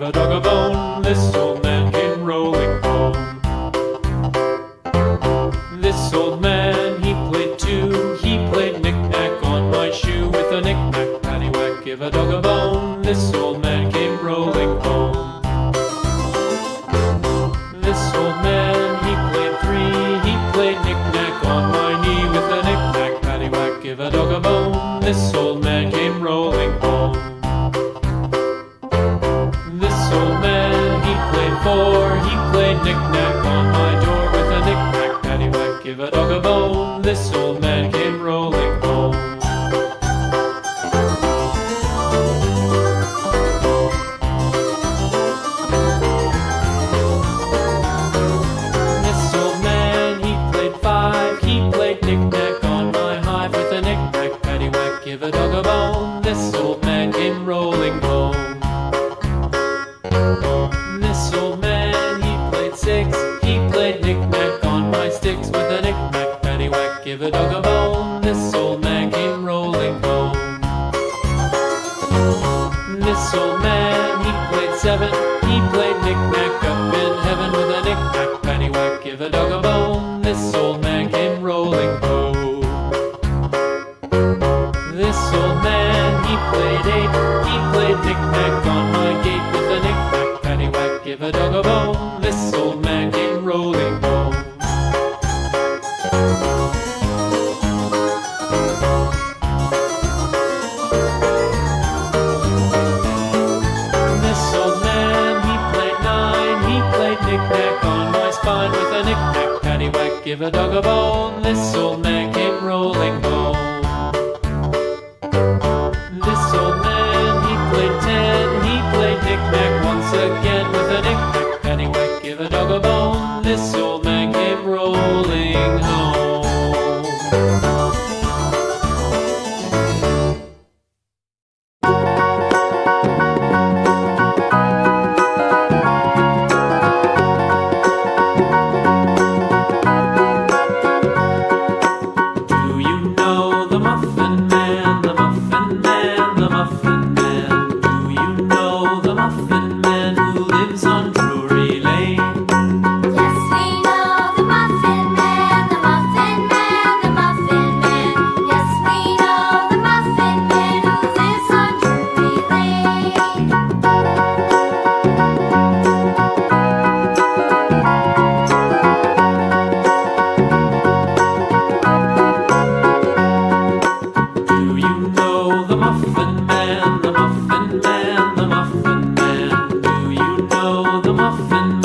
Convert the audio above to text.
a dog a bone. This old man came rolling home. This old man, he played too. He played knick-knack on my shoe. With a knick-knack, paddywhack, give a dog a bone. This old man came rolling home. This old man, he played three. He played knick-knack on my knee. With a knick-knack, paddywhack, give a dog a bone. This old man came rolling home. This old man, he played four. He played knick-knack on my door. With a knick-knack, paddywhack, give a dog a bone. This old man came rolling home. This old man, he played five. He played knick-knack on my hive. With a knick-knack, paddywhack, give a dog a bone. This old man came rolling home. This old man, he played six. He played knick-knack on my sticks. With a knick-knack, paddywhack, give a dog a bone. This old man came rolling home. This old man, he played seven. He played knick-knack up in heaven. With a knick-knack, paddywhack, give a dog a bone. This old man came rolling home. This old man, he played eight. He played knick-knack on my gate. With a knick-knack, paddywhack, give a dog a bone. This old man came rolling home. This old man, he played nine. He played knick-knack on my spine. With a knick-knack, paddywhack, give a dog a bone. This old man came rolling home. This old man, he played ten. He played knick-knack once again. With a knick-knack, paddywhack, give a dog a bone. This old man came rolling home. Do you know the Muffin Man, the Muffin Man, the Muffin Man? Do you know the Muffin Man who lives on Drury Lane? Yes, we know the Muffin Man, the Muffin Man, the Muffin Man. Yes, we know the Muffin Man who lives on Drury Lane. Do you know the Muffin Man, the Muffin Man, the Muffin Man? Do you know the Muffin